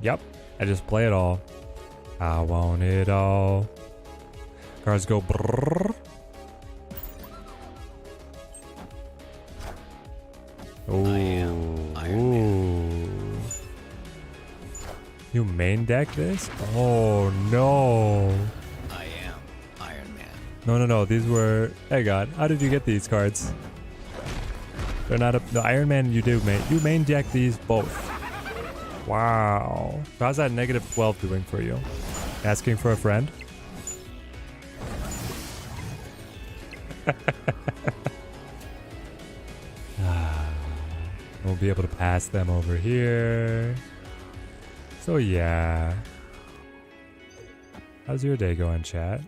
Yep, I just play it all. I want it all. Cards go brrrr. Ooh. You main deck this? Oh no. I am Iron Man. No. These were. Hey God, how did you get these cards? They're not the Iron Man you do, mate. You main deck these both. Wow. How's that -12 doing for you? Asking for a friend? We'll be able to pass them over here. So yeah. How's your day going, chat?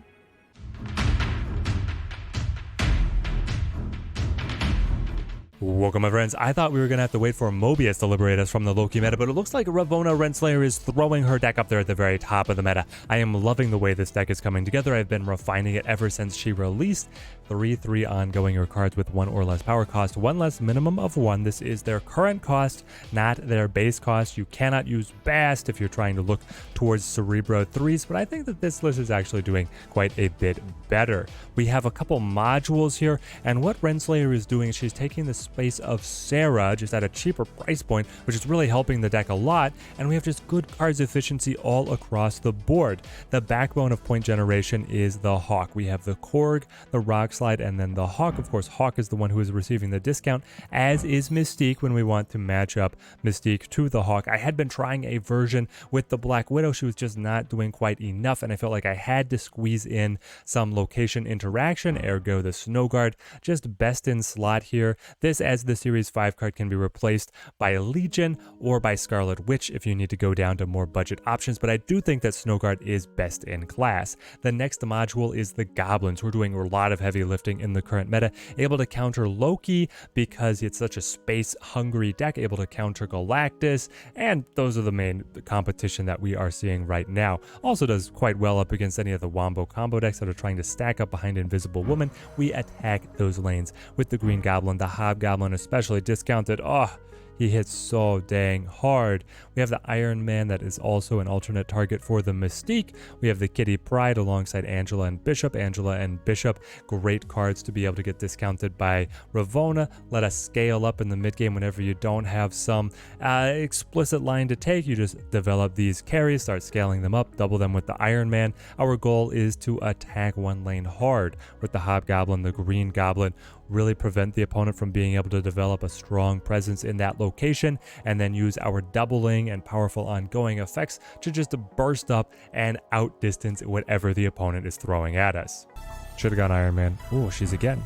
Welcome, my friends. I thought we were going to have to wait for Mobius to liberate us from the Loki meta, but it looks like Ravonna Renslayer is throwing her deck up there at the very top of the meta. I am loving the way this deck is coming together. I've been refining it ever since she released 3/3 ongoing or cards with 1 or less power cost, 1 less minimum of 1. This is their current cost, not their base cost. You cannot use Bast if you're trying to look towards Cerebro 3s, but I think that this list is actually doing quite a bit better. We have a couple modules here, and what Renslayer is doing is she's taking the space of Sarah just at a cheaper price point, which is really helping the deck a lot, and we have just good cards efficiency all across the board. The backbone of point generation is the Hawk. We have the Korg, the Rockslide, and then the Hawk. Of course, Hawk is the one who is receiving the discount, as is Mystique when we want to match up Mystique to the Hawk. I had been trying a version with the Black Widow. She was just not doing quite enough, and I felt like I had to squeeze in some location interaction, ergo the Snow Guard, just best in slot here. This, as the Series 5 card, can be replaced by Legion or by Scarlet Witch if you need to go down to more budget options, but I do think that Snow Guard is best in class. The next module is the Goblins. We're doing a lot of heavy lifting in the current meta, able to counter Loki because it's such a space-hungry deck, able to counter Galactus, and those are the main competition that we are seeing right now. Also does quite well up against any of the Wombo combo decks that are trying to stack up behind Invisible Woman. We attack those lanes with the Green Goblin, the Hobgoblin especially discounted. Oh, he hits so dang hard. We have the Iron Man that is also an alternate target for the Mystique. We have the Kitty Pryde alongside Angela and Bishop. Angela and Bishop, great cards to be able to get discounted by Ravonna. Let us scale up in the mid game whenever you don't have some explicit line to take. You just develop these carries, start scaling them up, double them with the Iron Man. Our goal is to attack one lane hard with the Hobgoblin, the Green Goblin, really prevent the opponent from being able to develop a strong presence in that location, and then use our doubling and powerful ongoing effects to just burst up and outdistance whatever the opponent is throwing at us. Should have gone Iron Man. Ooh, she's again.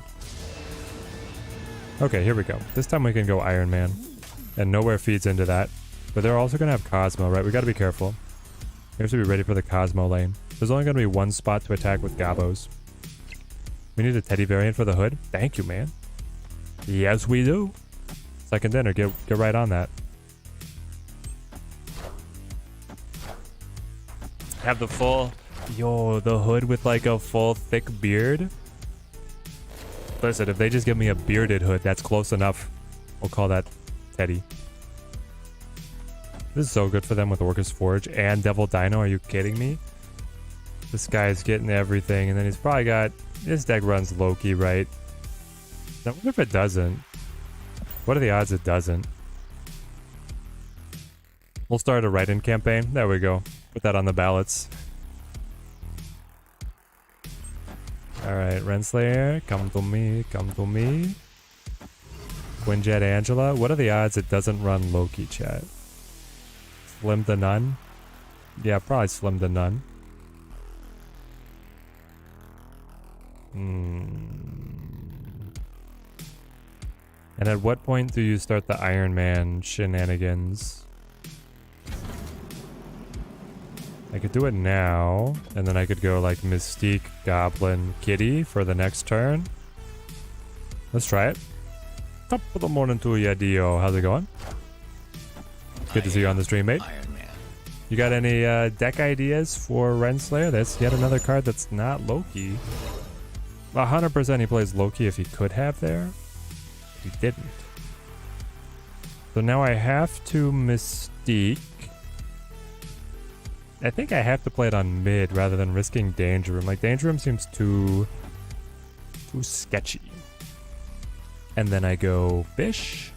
Okay, here we go. This time we can go Iron Man, and nowhere feeds into that. But they're also going to have Cosmo, right? We got to be careful. We have to be ready for the Cosmo lane. There's only going to be one spot to attack with Gabos. We need a Teddy variant for the hood. Thank you, man. Yes, we do. Second dinner. Get right on that. Have the full... Yo, the hood with like a full thick beard. Listen, if they just give me a bearded hood, that's close enough. We'll call that Teddy. This is so good for them with Orcus Forge and Devil Dino. Are you kidding me? This guy's getting everything, and then he's probably got... This deck runs Loki, right? I wonder if it doesn't. What are the odds it doesn't? We'll start a write-in campaign. There we go. Put that on the ballots. Alright, Renslayer, come to me, come to me. Quinjet Angela. What are the odds it doesn't run Loki, chat? Slim to none? Yeah, probably slim to none. And at what point do you start the Iron Man shenanigans? I could do it now, and then I could go like Mystique, Goblin, Kitty for the next turn. Let's try it. Top of the morning to ya, Dio. How's it going? Good to see you on the stream, mate. You got any deck ideas for Renslayer? That's yet another card that's not Loki. 100% he plays Loki if he could have there. He didn't. So now I have to Mystique. I think I have to play it on mid rather than risking Danger Room. Like, Danger Room seems too sketchy. And then I go Bish.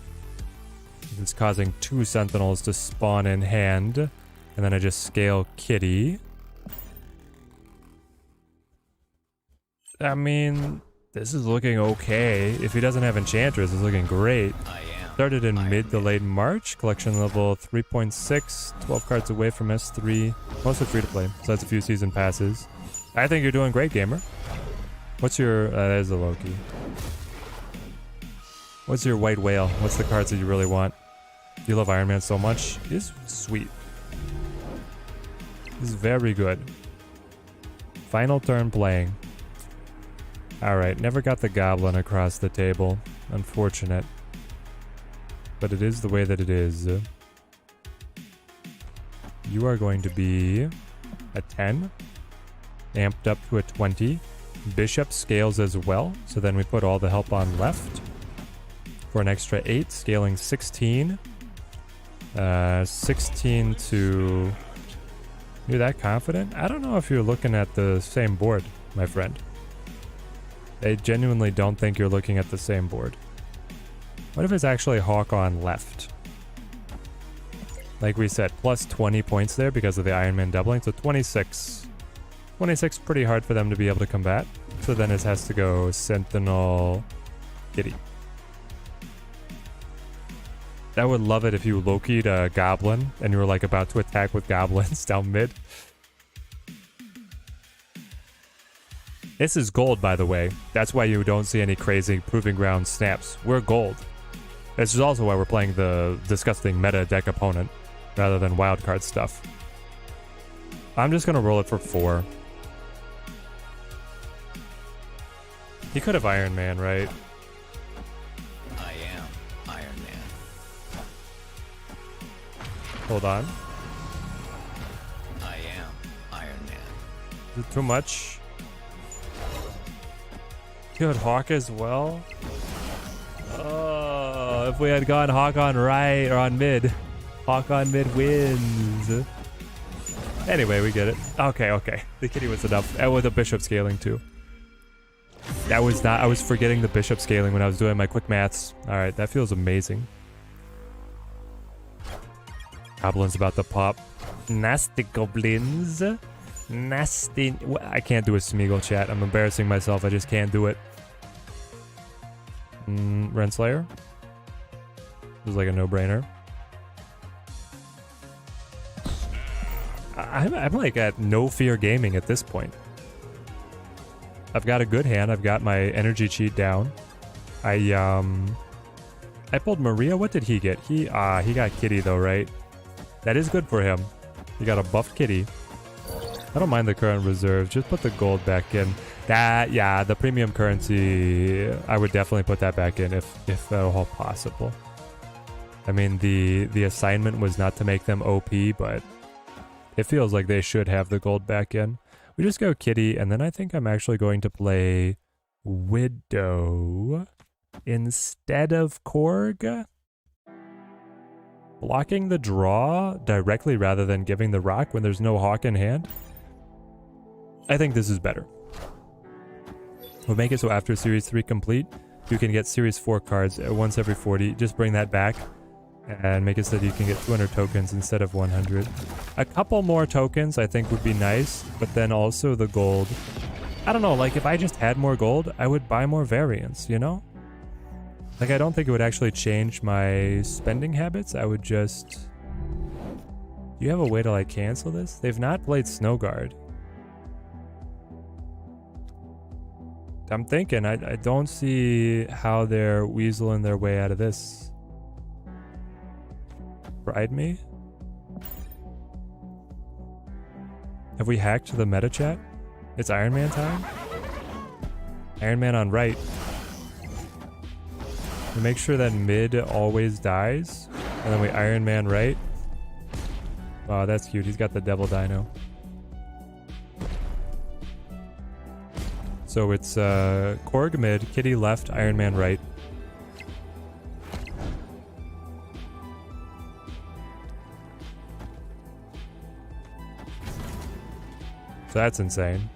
It's causing 2 Sentinels to spawn in hand. And then I just scale Kitty. I mean, this is looking okay. If he doesn't have Enchantress, it's looking great. Started in mid to late March. Collection level 3.6. 12 cards away from S3. Mostly free to play. So that's a few season passes. I think you're doing great, gamer. What's your... that is a Loki. What's your white whale? What's the cards that you really want? You love Iron Man so much. He's sweet. He's very good. Final turn playing. Alright, never got the goblin across the table. Unfortunate. But it is the way that it is. You are going to be a 10. Amped up to a 20. Bishop scales as well. So then we put all the help on left. For an extra 8, scaling 16. 16 to... You're that confident? I don't know if you're looking at the same board, my friend. I genuinely don't think you're looking at the same board. What if it's actually Hawk on left? Like we said, plus 20 points there because of the Iron Man doubling, so 26. 26, pretty hard for them to be able to combat. So then it has to go Sentinel Kitty. I would love it if you Loki'd a Goblin and you were like about to attack with Goblins down mid. This is gold, by the way. That's why you don't see any crazy Proving Ground snaps. We're gold. This is also why we're playing the disgusting meta deck opponent rather than wildcard stuff. I'm just going to roll it for 4. He could have Iron Man, right? I am Iron Man. Hold on. I am Iron Man. Is it too much? Good, Hawk as well. Oh, if we had gone Hawk on right or on mid. Hawk on mid wins. Anyway, we get it. Okay. The kitty was enough. And with the bishop scaling too. That was not... I was forgetting the bishop scaling when I was doing my quick maths. Alright, that feels amazing. Goblin's about to pop. Nasty goblins. Nasty... I can't do a Smeagol chat. I'm embarrassing myself. I just can't do it. Renslayer. This is like a no-brainer. I'm like at no fear gaming at this point. I've got a good hand. I've got my energy cheat down. I pulled Maria. What did he get? He got Kitty though, right? That is good for him. He got a buffed Kitty. I don't mind the current reserve. Just put the gold back in. That, yeah, the premium currency, I would definitely put that back in if at all possible. I mean, the assignment was not to make them OP, but it feels like they should have the gold back in. We just go Kitty, and then I think I'm actually going to play Widow instead of Korg. Blocking the draw directly rather than giving the rock when there's no Hawk in hand. I think this is better. We'll make it so after Series 3 complete, you can get Series 4 cards once every 40. Just bring that back and make it so that you can get 200 tokens instead of 100. A couple more tokens I think would be nice, but then also the gold. I don't know, like if I just had more gold, I would buy more variants, you know? Like I don't think it would actually change my spending habits. I would just... Do you have a way to like cancel this? They've not played Snowguard. I'm thinking, I don't see how they're weaseling their way out of this. Ride me? Have we hacked the meta chat? It's Iron Man time? Iron Man on right. We make sure that mid always dies. And then we Iron Man right. Oh, that's cute. He's got the Devil Dino. So it's Korg mid, Kitty left, Iron Man right. So that's insane.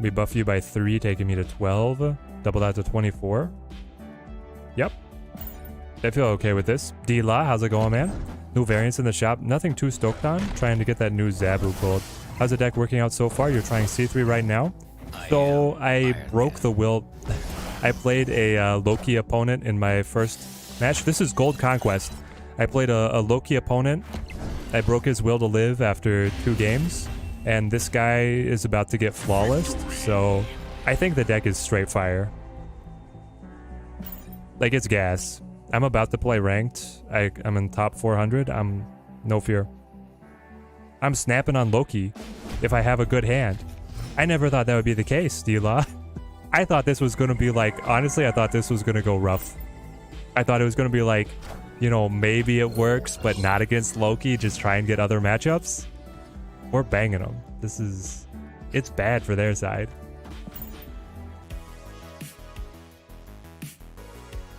We buff you by 3, taking me to 12. Double that to 24. Yep. I feel okay with this. D-La, how's it going, man? New variants in the shop. Nothing too stoked on. Trying to get that new Zabu gold. How's the deck working out so far? You're trying C3 right now? So I broke the will. I played a Loki opponent in my first match. This is Gold Conquest. I played a Loki opponent. I broke his will to live after 2 games. And this guy is about to get flawless. So I think the deck is straight fire. Like, it's gas. I'm about to play ranked. I'm in top 400. I'm no fear. I'm snapping on Loki if I have a good hand. I never thought that would be the case, D-La. I thought this was going to be like, honestly, I thought this was going to go rough. I thought it was going to be like, you know, maybe it works, but not against Loki. Just try and get other matchups. We're banging them. It's bad for their side.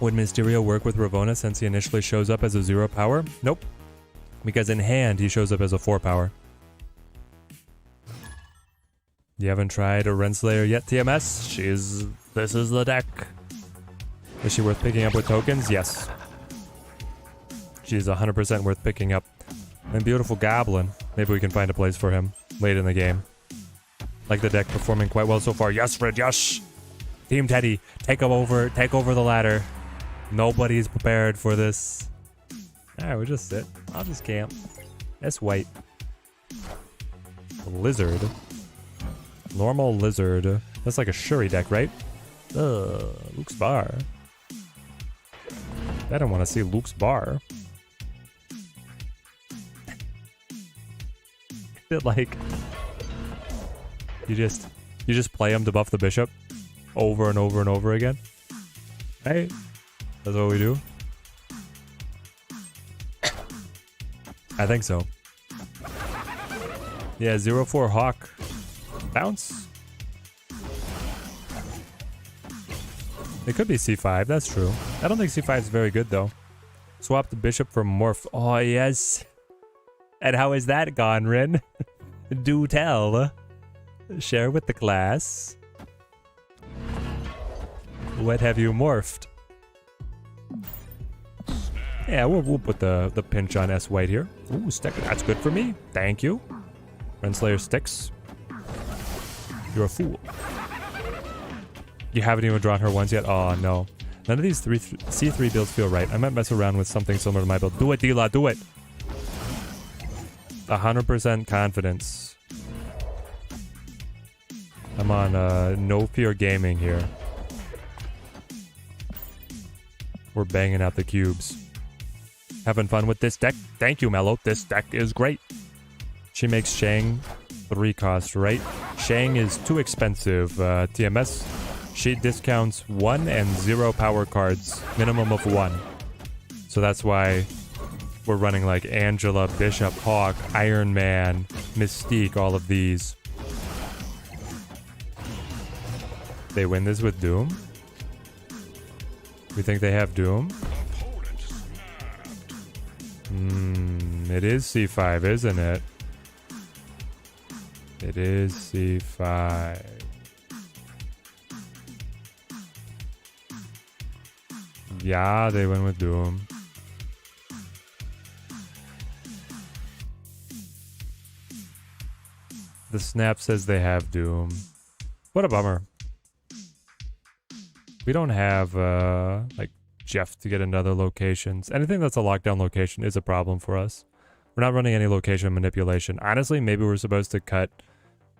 Would Mysterio work with Ravonna since he initially shows up as a 0 power? Nope. Because in hand, he shows up as a 4 power. You haven't tried a Renslayer yet, TMS? This is the deck. Is she worth picking up with tokens? Yes. She's 100% worth picking up. And beautiful Goblin. Maybe we can find a place for him late in the game. Like the deck performing quite well so far. Yes, Fred, yes! Team Teddy, take over the ladder. Nobody's prepared for this. Alright, we'll just sit. I'll just camp. That's white. Lizard. Normal lizard. That's like a Shuri deck, right? Luke's bar. I don't want to see Luke's bar. Is it like you just play him to buff the bishop over and over and over again? Right? That's what we do. I think so. Yeah, 0-4 Hawk. Bounce? It could be C5, that's true. I don't think C5 is very good though. Swap the bishop for morph. Oh yes. And how is that gone, Rin? Do tell. Share with the class. What have you morphed? Yeah, we'll put the pinch on S white here. Ooh, stick. That's good for me. Thank you. Renslayer sticks. You're a fool. You haven't even drawn her once yet? Oh, no. None of these C3 builds feel right. I might mess around with something similar to my build. Do it, D-La, do it! 100% confidence. I'm on no fear gaming here. We're banging out the cubes. Having fun with this deck? Thank you, Mello. This deck is great. She makes Shang 3 cost, right? Shang is too expensive. TMS, she discounts 1 and 0 power cards, minimum of 1. So that's why we're running like Angela, Bishop, Hawk, Iron Man, Mystique, all of these. They win this with Doom? We think they have Doom? It is C5, isn't it? It is C5. Yeah, they win with Doom. The snap says they have Doom. What a bummer. We don't have, like, Jeff to get into other locations. Anything that's a lockdown location is a problem for us. We're not running any location manipulation. Honestly, maybe we're supposed to cut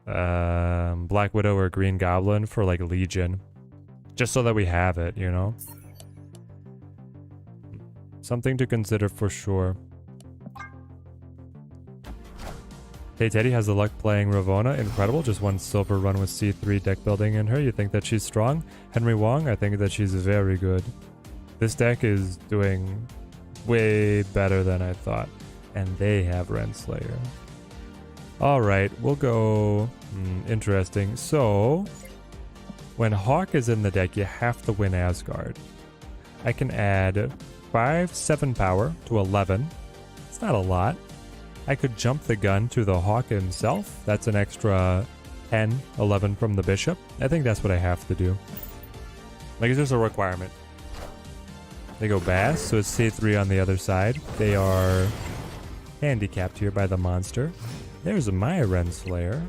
Black Widow or Green Goblin for, like, Legion. Just so that we have it, you know? Something to consider for sure. Hey, Teddy has the luck playing Ravonna. Incredible. Just one silver run with C3 deck building in her. You think that she's strong? Henry Wong, I think that she's very good. This deck is doing way better than I thought. And they have Renslayer. Alright, we'll go... interesting. So, when Hawk is in the deck, you have to win Asgard. I can add 5, 7 power to 11. It's not a lot. I could jump the gun to the Hawk himself. That's an extra 10, 11 from the Bishop. I think that's what I have to do. Like, it's just a requirement. They go Bass, so it's C3 on the other side. They are handicapped here by the monster. There's my Renslayer.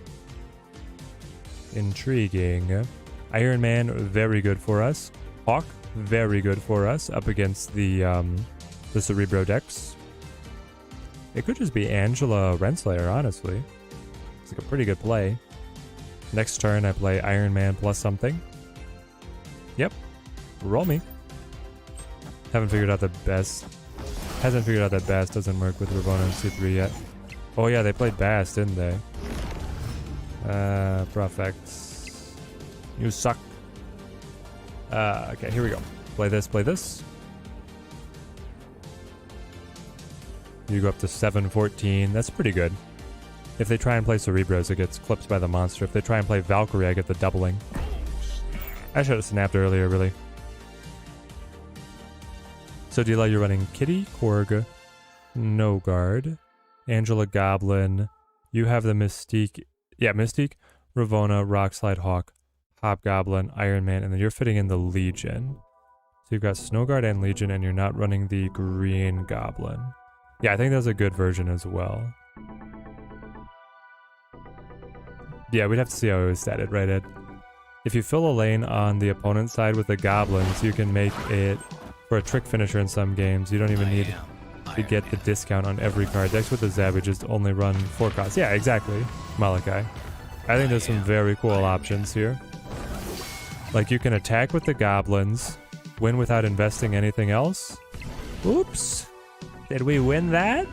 Intriguing. Iron Man, very good for us. Hawk, very good for us up against the Cerebro decks. It could just be Angela Renslayer, honestly. It's like a pretty good play. Next turn, I play Iron Man plus something. Yep. Roll me. Haven't figured out the best. Hasn't figured out that Bass doesn't work with Ravonna and C3 yet. Oh yeah, they played Bass, didn't they? Profex. You suck. Okay, here we go. Play this, play this. You go up to 714. That's pretty good. If they try and play Cerebros, it gets clipped by the monster. If they try and play Valkyrie, I get the doubling. I should have snapped earlier, really. So, Dila, you're running Kitty, Korg, No Guard, Angela Goblin. You have the Mystique. Yeah, Mystique, Ravonna, Rockslide, Hawk, Hobgoblin, Iron Man, and then you're fitting in the Legion. So you've got Snowguard and Legion, and you're not running the Green Goblin. Yeah, I think that's a good version as well. Yeah, we'd have to see how it was statted, right, Ed? If you fill a lane on the opponent's side with the Goblins, you can make it for a trick finisher in some games. You don't even need to get the discount on every card. Decks with the Zabu just only run 4 costs. Yeah, exactly, Malachi. I think there's some very cool options here. Like, you can attack with the Goblins, win without investing anything else. Oops. Did we win that?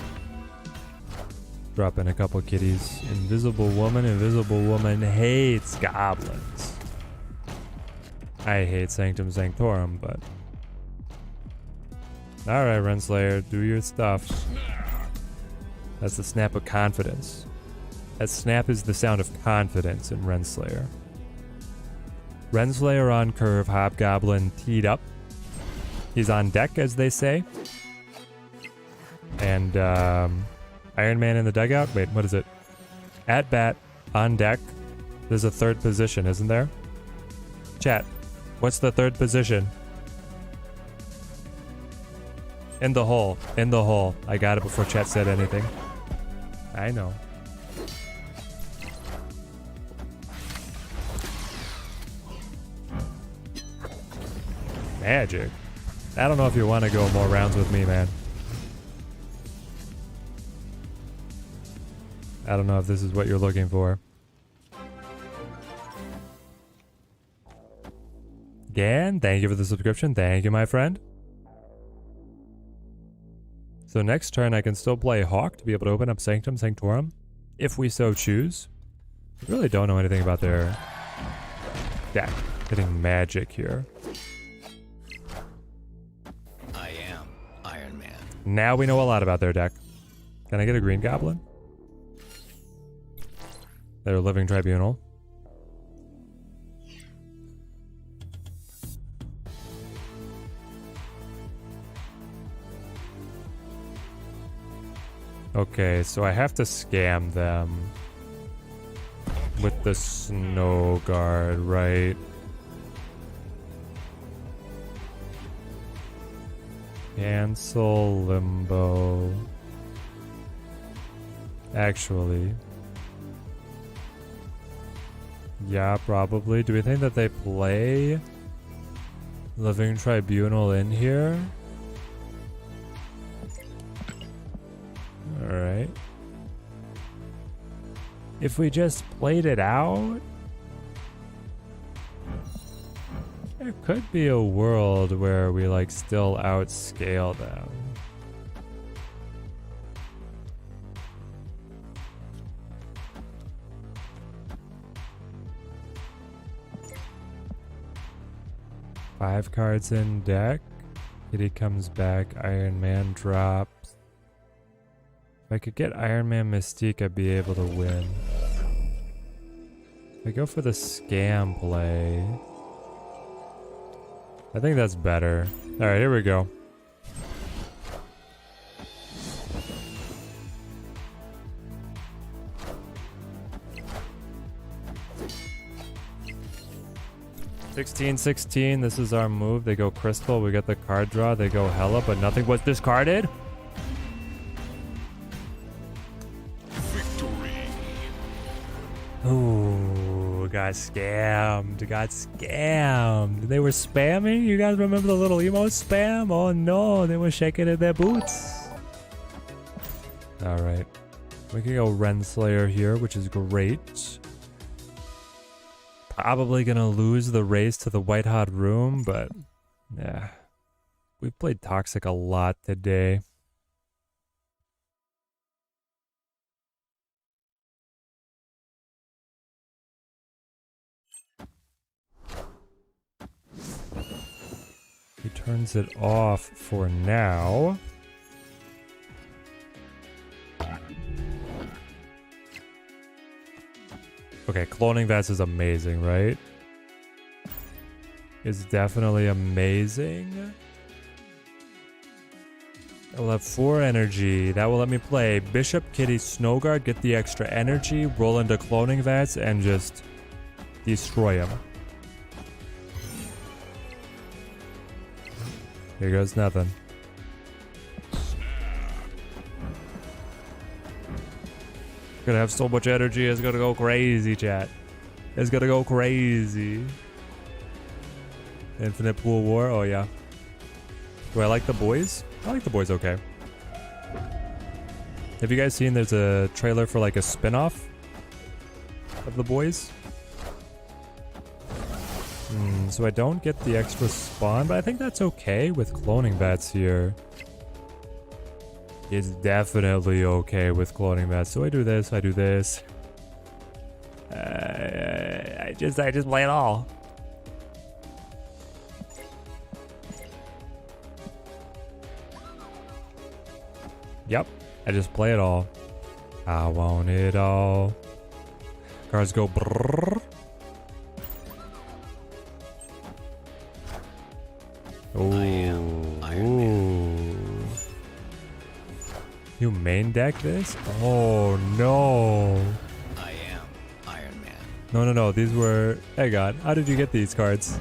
Drop in a couple kitties. Invisible Woman hates goblins. I hate Sanctum Sanctorum, but... Alright, Renslayer, do your stuff. That's the snap of confidence. That snap is the sound of confidence in Renslayer. Renslayer on curve, Hobgoblin teed up. He's on deck, as they say. And Iron Man in the dugout. Wait, what is it? At bat, on deck. There's a third position, isn't there? Chat, what's the third position? In the hole. In the hole. I got it before chat said anything. I know. Magic. I don't know if you want to go more rounds with me, man. I don't know if this is what you're looking for. Gan, thank you for the subscription. Thank you, my friend. So next turn, I can still play Hawk to be able to open up Sanctum Sanctorum, if we so choose. I really don't know anything about their deck. Getting magic here. I am Iron Man. Now we know a lot about their deck. Can I get a Green Goblin? They're a Living Tribunal. Okay, so I have to scam them with the Snow Guard, right? Cancel Limbo. Actually. Yeah, probably. Do we think that they play Living Tribunal in here? Alright. If we just played it out, there could be a world where we like still outscale them. Five cards in deck. Kitty comes back. Iron Man drops. If I could get Iron Man Mystique, I'd be able to win. If I go for the scam play, I think that's better. Alright, here we go. 16-16, this is our move. They go Crystal, we get the card draw. They go Hela, but nothing was discarded. Victory. Ooh, got scammed. They were spamming? You guys remember the little emo spam? Oh no, they were shaking in their boots. Alright. We can go Renslayer here, which is great. Probably gonna lose the race to the White Hot Room, but yeah. We've played Toxic a lot today. He turns it off for now. Okay, cloning vats is amazing, right? It's definitely amazing. I will have 4 energy. That will let me play Bishop, Kitty, Snowguard, get the extra energy, roll into cloning vats, and just destroy him. Here goes nothing. Gonna have so much energy, it's gonna go crazy, chat. It's gonna go crazy. Infinite Pool War, oh yeah. Do I like the boys? I like the boys okay. Have you guys seen there's a trailer for like a spin-off of the boys? So I don't get the extra spawn, but I think that's okay with cloning vats here. It's definitely okay with cloning vats. So I do this, I do this. I just play it all. Yep, I just play it all. I want it all. Cards go brrrr. You main deck this? Oh no. I am Iron Man. No. These were. Hey God, how did you get these cards?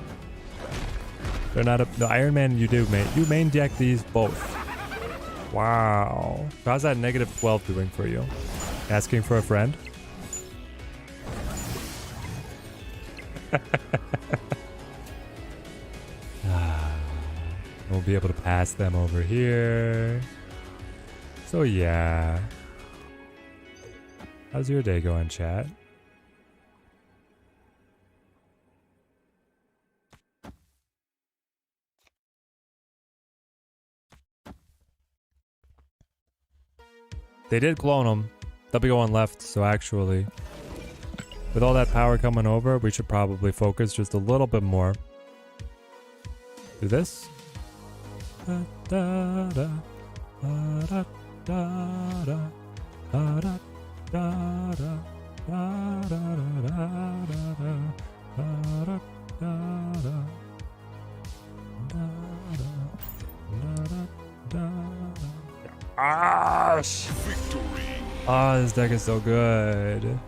They're not a. The Iron Man you do main. You main deck these both. Wow. How's that -12 doing for you? Asking for a friend? We'll be able to pass them over here. So yeah. How's your day going, chat? They did clone them. They'll be going left, so actually, with all that power coming over, we should probably focus just a little bit more. Do this. Da, da, da, da, da, da, da, da, da, da, Gosh! Victory. Oh, this deck is so good.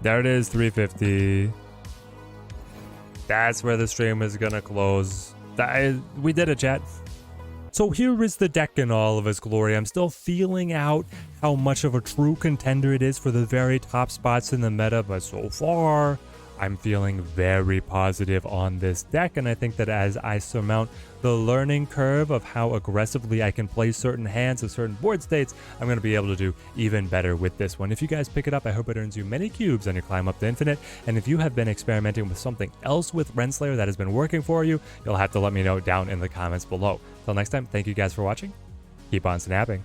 There it is, 350. That's where the stream is gonna close. We did it, chat. So here is the deck in all of its glory. I'm still feeling out how much of a true contender it is for the very top spots in the meta, but so far, I'm feeling very positive on this deck, and I think that as I surmount the learning curve of how aggressively I can play certain hands of certain board states, I'm going to be able to do even better with this one. If you guys pick it up, I hope it earns you many cubes on your climb up to infinite, and if you have been experimenting with something else with Renslayer that has been working for you, you'll have to let me know down in the comments below. Till next time, thank you guys for watching. Keep on snapping.